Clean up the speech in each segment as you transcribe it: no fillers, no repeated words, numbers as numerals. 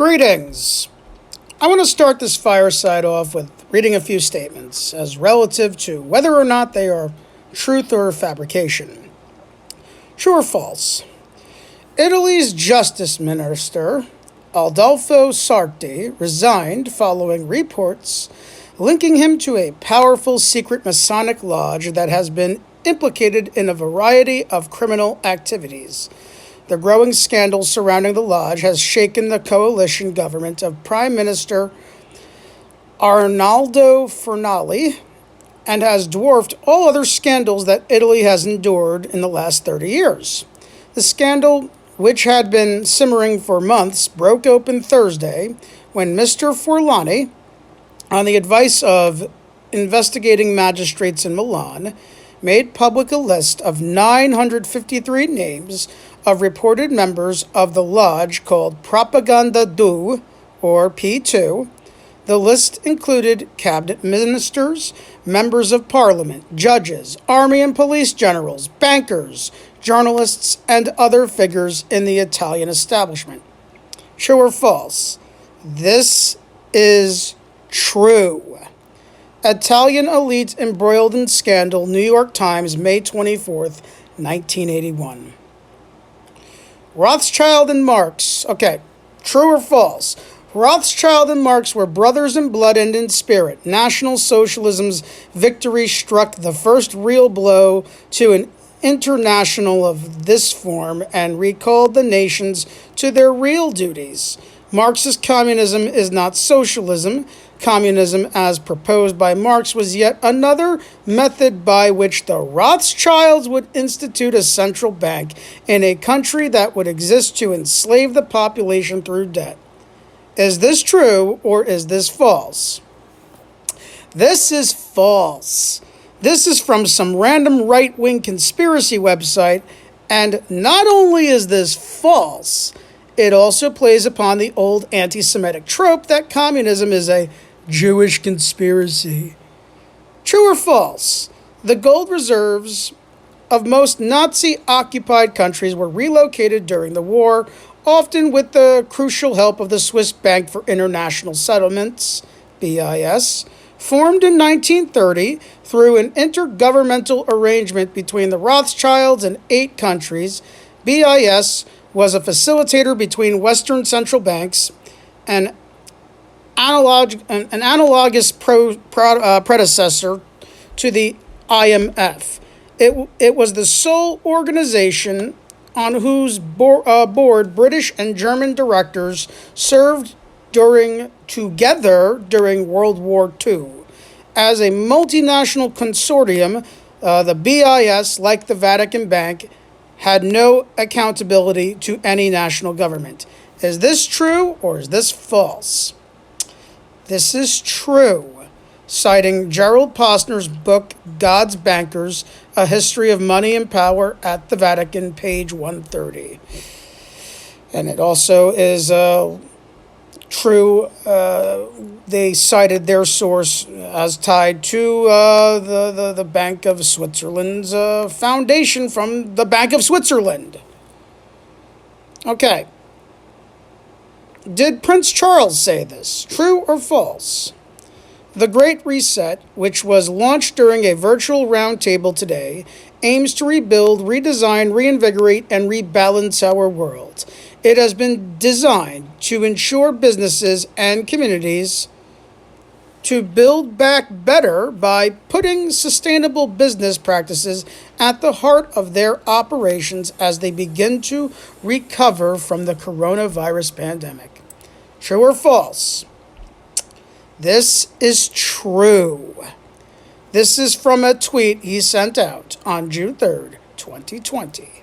Greetings. I want to start this fireside off with reading a few statements as relative to whether or not they are truth or fabrication. True or false? Italy's Justice Minister, Adolfo Sarti, resigned following reports linking him to a powerful secret Masonic lodge that has been implicated in a variety of criminal activities. The growing scandal surrounding the lodge has shaken the coalition government of Prime Minister Arnaldo Fornali and has dwarfed all other scandals that Italy has endured in the last 30 years. The scandal, which had been simmering for months, broke open Thursday when Mr. Forlani, on the advice of investigating magistrates in Milan, made public a list of 953 names of reported members of the lodge called Propaganda 2, or P2. The list included cabinet ministers, members of parliament, judges, army and police generals, bankers, journalists, and other figures in the Italian establishment. True or false? This is true. Italian elite embroiled in scandal, New York Times, May 24th, 1981. Rothschild and Marx. Okay, true or false? Rothschild and Marx were brothers in blood and in spirit. National Socialism's victory struck the first real blow to an international of this form and recalled the nations to their real duties. Marxist communism is not socialism. Communism, as proposed by Marx, was yet another method by which the Rothschilds would institute a central bank in a country that would exist to enslave the population through debt. Is this true or is this false? This is false. This is from some random right-wing conspiracy website, and not only is this false, it also plays upon the old anti-Semitic trope that communism is a Jewish conspiracy. True or false? The gold reserves of most Nazi-occupied countries were relocated during the war, often with the crucial help of the Swiss Bank for International Settlements, BIS, formed in 1930 through an intergovernmental arrangement between the Rothschilds and 8 countries. BIS was a facilitator between Western central banks and an analogous predecessor to the IMF. It was the sole organization on whose board British and German directors served together during World War II. As a multinational consortium, the BIS, like the Vatican Bank, had no accountability to any national government. Is this true or is this false? This is true, citing Gerald Posner's book, God's Bankers, A History of Money and Power at the Vatican, page 130. And it also is true, they cited their source as tied to the Bank of Switzerland's foundation from the Bank of Switzerland. Okay. Did Prince Charles say this? True or false? The Great Reset, which was launched during a virtual roundtable today, aims to rebuild, redesign, reinvigorate, and rebalance our world. It has been designed to ensure businesses and communities to build back better by putting sustainable business practices at the heart of their operations as they begin to recover from the coronavirus pandemic. True or false? This is true. This is from a tweet he sent out on June 3rd, 2020.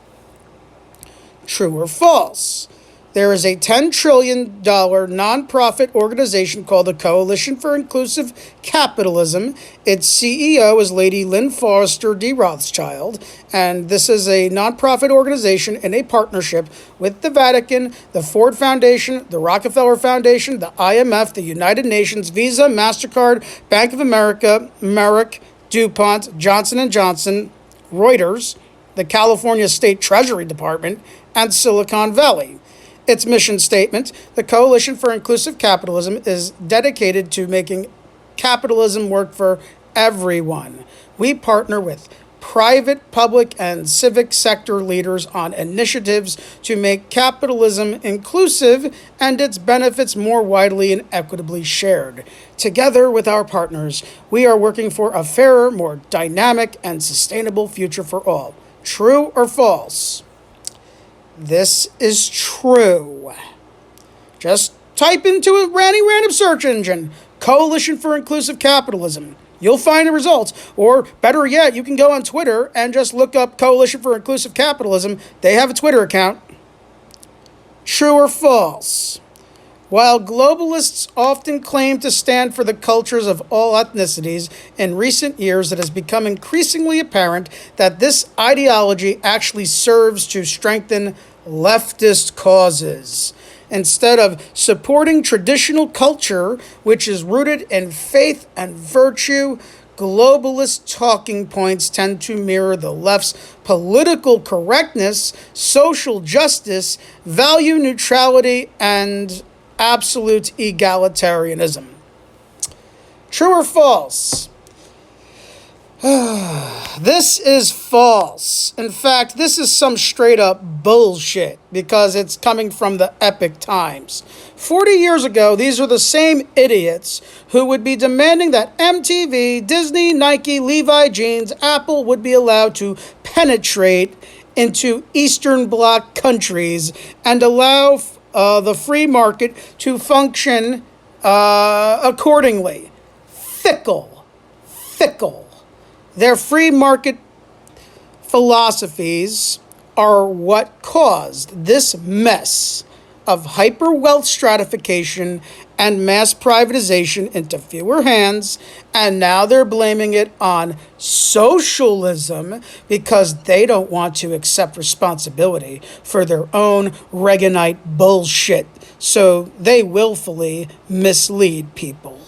True or false? There is a $10 trillion nonprofit organization called the Coalition for Inclusive Capitalism. Its CEO is Lady Lynn Foster D. Rothschild, and this is a nonprofit organization in a partnership with the Vatican, the Ford Foundation, the Rockefeller Foundation, the IMF, the United Nations, Visa, MasterCard, Bank of America, Merrick, DuPont, Johnson & Johnson, Reuters, the California State Treasury Department, and Silicon Valley. Its mission statement, the Coalition for Inclusive Capitalism, is dedicated to making capitalism work for everyone. We partner with private, public, and civic sector leaders on initiatives to make capitalism inclusive and its benefits more widely and equitably shared. Together with our partners, we are working for a fairer, more dynamic, and sustainable future for all. True or false? This is true. Just type into a random search engine, Coalition for Inclusive Capitalism. You'll find the results. Or better yet, you can go on Twitter and just look up Coalition for Inclusive Capitalism. They have a Twitter account. True or false? While globalists often claim to stand for the cultures of all ethnicities, in recent years it has become increasingly apparent that this ideology actually serves to strengthen leftist causes. Instead of supporting traditional culture, which is rooted in faith and virtue, globalist talking points tend to mirror the left's political correctness, social justice, value neutrality, and absolute egalitarianism. True or false? This is false. In fact, this is some straight up bullshit because it's coming from the Epic Times. 40 years ago, these are the same idiots who would be demanding that MTV, Disney, Nike, Levi Jeans, Apple would be allowed to penetrate into Eastern Bloc countries and allow the free market to function accordingly. Fickle. Their free market philosophies are what caused this mess of hyper-wealth stratification and mass privatization into fewer hands, and now they're blaming it on socialism because they don't want to accept responsibility for their own Reaganite bullshit, so they willfully mislead people.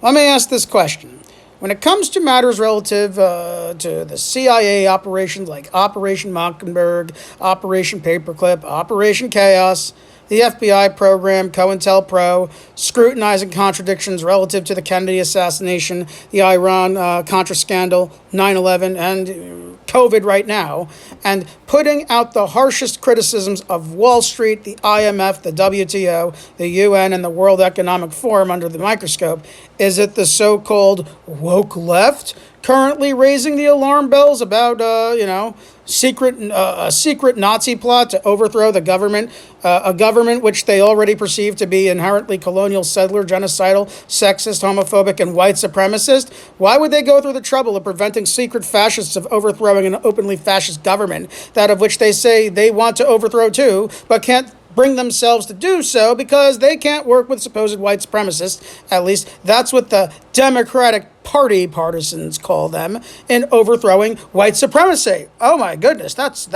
Let me ask this question. When it comes to matters relative to the CIA operations like Operation Mockingbird, Operation Paperclip, Operation Chaos, the FBI program, COINTELPRO, scrutinizing contradictions relative to the Kennedy assassination, the Iran-Contra scandal, 9/11, and COVID right now, and putting out the harshest criticisms of Wall Street, the IMF, the WTO, the UN, and the World Economic Forum under the microscope, is it the so-called woke left currently raising the alarm bells about, a secret Nazi plot to overthrow the government, a government which they already perceive to be inherently colonial, settler, genocidal, sexist, homophobic, and white supremacist? Why would they go through the trouble of preventing secret fascists of overthrowing an openly fascist government, that of which they say they want to overthrow too, but can't bring themselves to do so because they can't work with supposed white supremacists? At least that's what the Democratic Party partisans call them, in overthrowing white supremacy. Oh my goodness, that's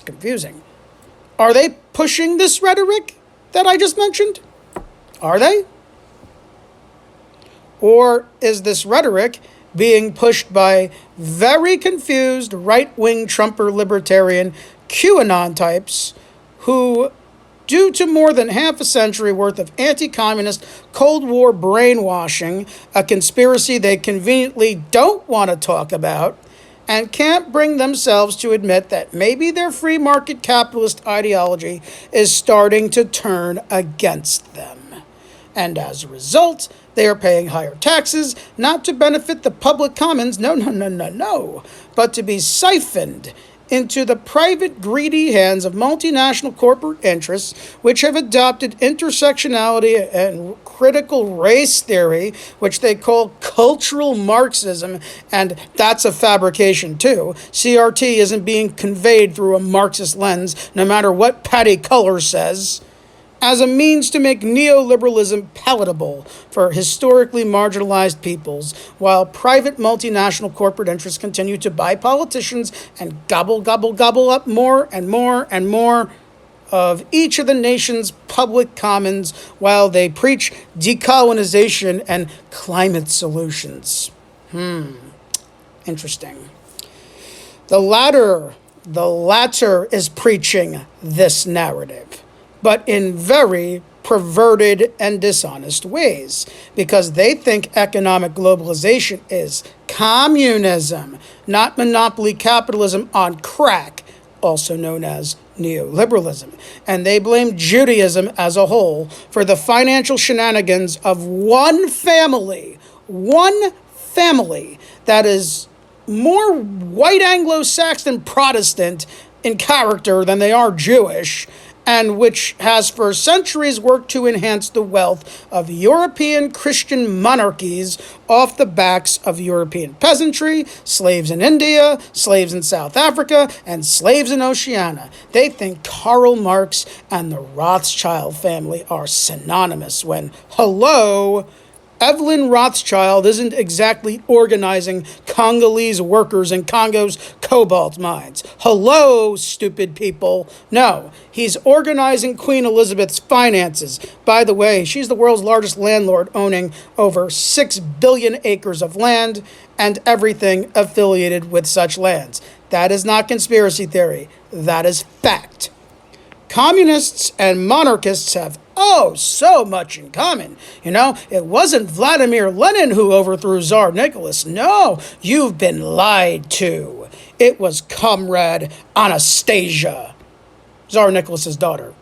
confusing. Are they pushing this rhetoric that I just mentioned? Are they? Or is this rhetoric being pushed by very confused right-wing Trumper libertarian QAnon types who, due to more than half a century worth of anti-communist Cold War brainwashing, a conspiracy they conveniently don't want to talk about, and can't bring themselves to admit that maybe their free market capitalist ideology is starting to turn against them. And as a result, they are paying higher taxes, not to benefit the public commons, no, but to be siphoned into the private, greedy hands of multinational corporate interests, which have adopted intersectionality and critical race theory, which they call cultural Marxism, and that's a fabrication too. CRT isn't being conveyed through a Marxist lens, no matter what Patty Culler says, as a means to make neoliberalism palatable for historically marginalized peoples, while private multinational corporate interests continue to buy politicians and gobble up more and more of each of the nation's public commons while they preach decolonization and climate solutions. Interesting. The latter The latter is preaching this narrative, but in very perverted and dishonest ways, because they think economic globalization is communism, not monopoly capitalism on crack, also known as neoliberalism. And they blame Judaism as a whole for the financial shenanigans of one family that is more white Anglo-Saxon Protestant in character than they are Jewish, and which has for centuries worked to enhance the wealth of European Christian monarchies off the backs of European peasantry, slaves in India, slaves in South Africa, and slaves in Oceania. They think Karl Marx and the Rothschild family are synonymous when, hello, Evelyn Rothschild isn't exactly organizing Congolese workers in Congo's cobalt mines. Hello, stupid people. No, he's organizing Queen Elizabeth's finances. By the way, she's the world's largest landlord, owning over 6 billion acres of land and everything affiliated with such lands. That is not conspiracy theory. That is fact. Communists and monarchists have so much in common. It wasn't Vladimir Lenin who overthrew Tsar Nicholas. No, you've been lied to. It was Comrade Anastasia, Tsar Nicholas's daughter,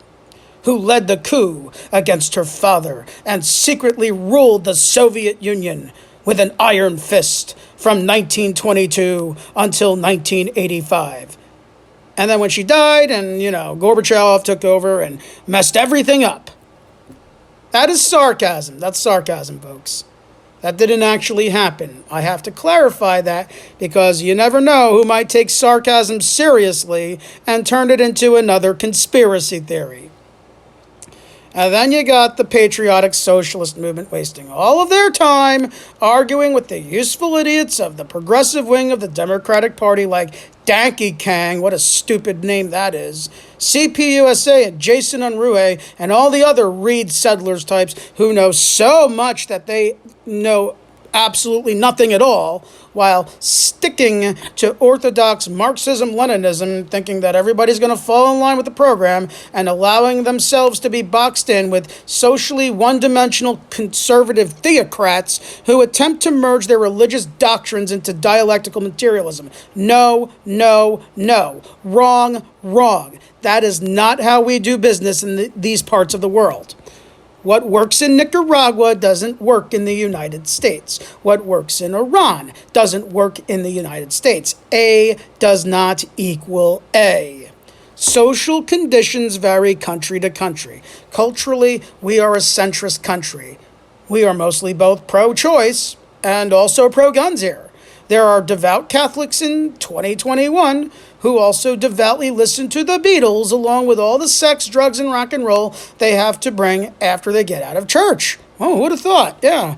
who led the coup against her father and secretly ruled the Soviet Union with an iron fist from 1922 until 1985. And then when she died and, Gorbachev took over and messed everything up. That is sarcasm. That's sarcasm, folks. That didn't actually happen. I have to clarify that because you never know who might take sarcasm seriously and turn it into another conspiracy theory. And then you got the patriotic socialist movement wasting all of their time arguing with the useful idiots of the progressive wing of the Democratic Party like Danky Kang, what a stupid name that is, CPUSA and Jason Unruhe, and all the other Reed Settlers types who know so much that they know absolutely nothing at all, while sticking to orthodox Marxism-Leninism, thinking that everybody's going to fall in line with the program, and allowing themselves to be boxed in with socially one-dimensional conservative theocrats who attempt to merge their religious doctrines into dialectical materialism. No, no, no. Wrong, wrong. That is not how we do business in these parts of the world. What works in Nicaragua doesn't work in the United States. What works in Iran doesn't work in the United States. A does not equal A. Social conditions vary country to country. Culturally, we are a centrist country. We are mostly both pro-choice and also pro-guns here. There are devout Catholics in 2021 who also devoutly listen to the Beatles along with all the sex, drugs, and rock and roll they have to bring after they get out of church. Oh, who would have thought? Yeah.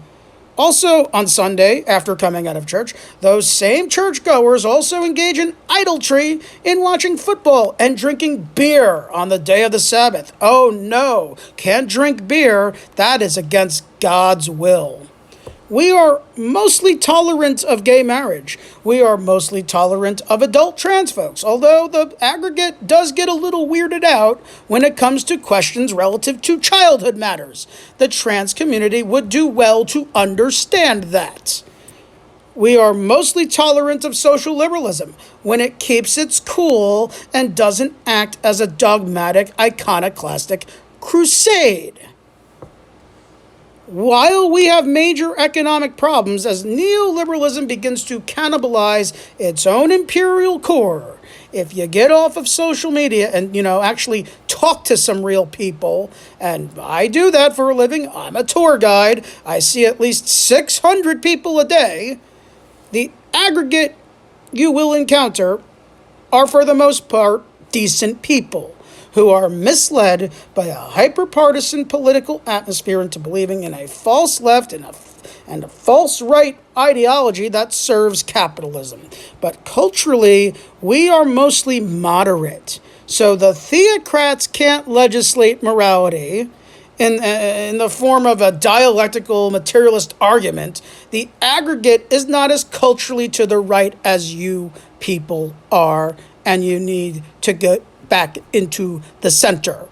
Also, on Sunday, after coming out of church, those same churchgoers also engage in idolatry in watching football and drinking beer on the day of the Sabbath. Oh no, can't drink beer. That is against God's will. We are mostly tolerant of gay marriage. We are mostly tolerant of adult trans folks, although the aggregate does get a little weirded out when it comes to questions relative to childhood matters. The trans community would do well to understand that. We are mostly tolerant of social liberalism when it keeps its cool and doesn't act as a dogmatic, iconoclastic crusade. While we have major economic problems as neoliberalism begins to cannibalize its own imperial core, if you get off of social media and, actually talk to some real people, and I do that for a living, I'm a tour guide, I see at least 600 people a day, the aggregate you will encounter are for the most part decent people who are misled by a hyper-partisan political atmosphere into believing in a false left and a false right ideology that serves capitalism. But culturally, we are mostly moderate. So the theocrats can't legislate morality in the form of a dialectical materialist argument. The aggregate is not as culturally to the right as you people are, and you need to get back into the center.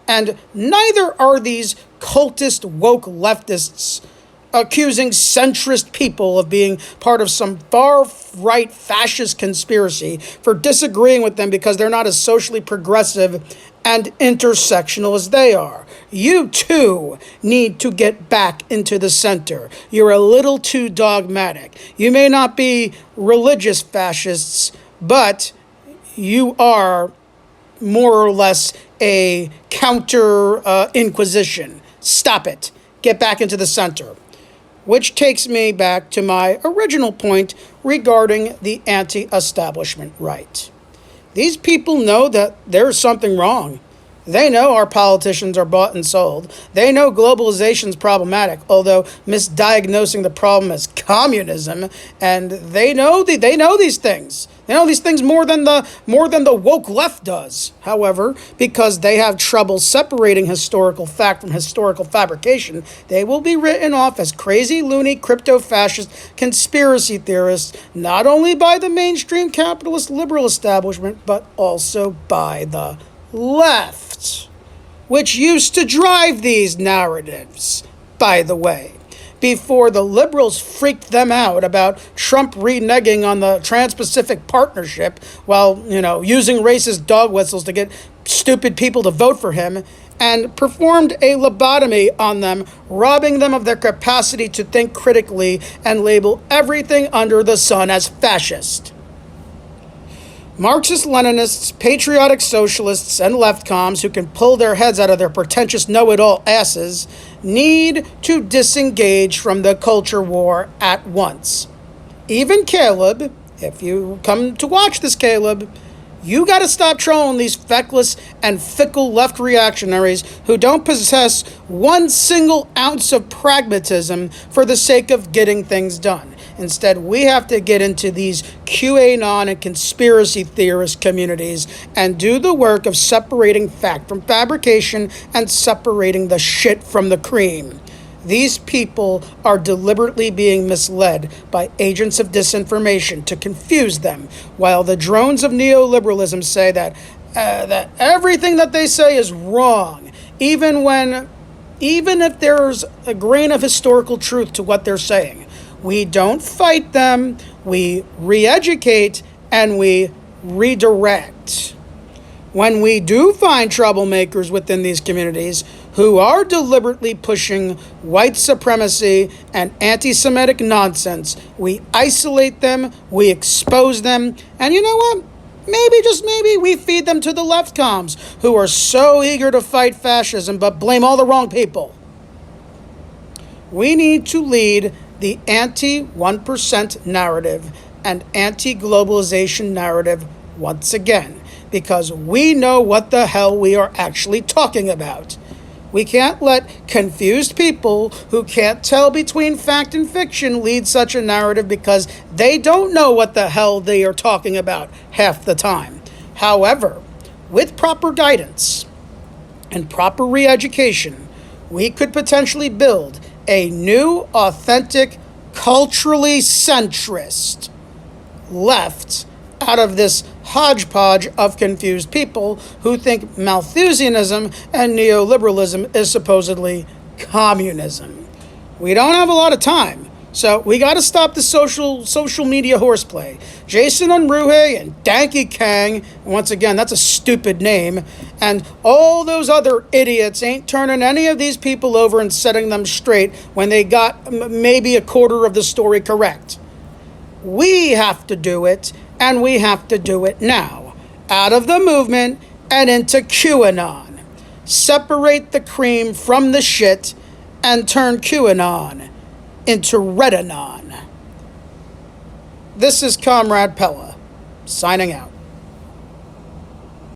And neither are these cultist woke leftists accusing centrist people of being part of some far-right fascist conspiracy for disagreeing with them because they're not as socially progressive and intersectional as they are. You too need to get back into the center. You're a little too dogmatic. You may not be religious fascists, but you are more or less a counter inquisition. Stop it. Get back into the center. Which takes me back to my original point regarding the anti-establishment right. These people know that there's something wrong. They know our politicians are bought and sold. They know globalization is problematic, although misdiagnosing the problem as communism. And they know these things. They know these things more than the woke left does. However, because they have trouble separating historical fact from historical fabrication, they will be written off as crazy, loony, crypto-fascist conspiracy theorists, not only by the mainstream capitalist liberal establishment, but also by the left, which used to drive these narratives, by the way, before the liberals freaked them out about Trump reneging on the Trans-Pacific Partnership while, using racist dog whistles to get stupid people to vote for him, and performed a lobotomy on them, robbing them of their capacity to think critically and label everything under the sun as fascist. Marxist-Leninists, patriotic socialists, and leftcoms who can pull their heads out of their pretentious know-it-all asses need to disengage from the culture war at once. Even Caleb, if you come to watch this, Caleb, you got to stop trolling these feckless and fickle left reactionaries who don't possess one single ounce of pragmatism for the sake of getting things done. Instead, we have to get into these QAnon and conspiracy theorist communities and do the work of separating fact from fabrication and separating the shit from the cream. These people are deliberately being misled by agents of disinformation to confuse them, while the drones of neoliberalism say that everything that they say is wrong, even if there's a grain of historical truth to what they're saying. We don't fight them, we re-educate, and we redirect. When we do find troublemakers within these communities who are deliberately pushing white supremacy and anti-Semitic nonsense, we isolate them, we expose them, and you know what? Maybe, just maybe, we feed them to the leftcoms who are so eager to fight fascism but blame all the wrong people. We need to lead the anti-1% narrative and anti-globalization narrative once again, because we know what the hell we are actually talking about. We can't let confused people who can't tell between fact and fiction lead such a narrative because they don't know what the hell they are talking about half the time. However, with proper guidance and proper re-education, we could potentially build a new, authentic, culturally centrist left out of this hodgepodge of confused people who think Malthusianism and neoliberalism is supposedly communism. We don't have a lot of time, so we got to stop the social media horseplay. Jason Unruhe and Danky Kang, once again, that's a stupid name, and all those other idiots ain't turning any of these people over and setting them straight when they got maybe a quarter of the story correct. We have to do it, and we have to do it now. Out of the movement and into QAnon. Separate the cream from the shit and turn QAnon into RED-Anon. This is Comrade Pella, signing out.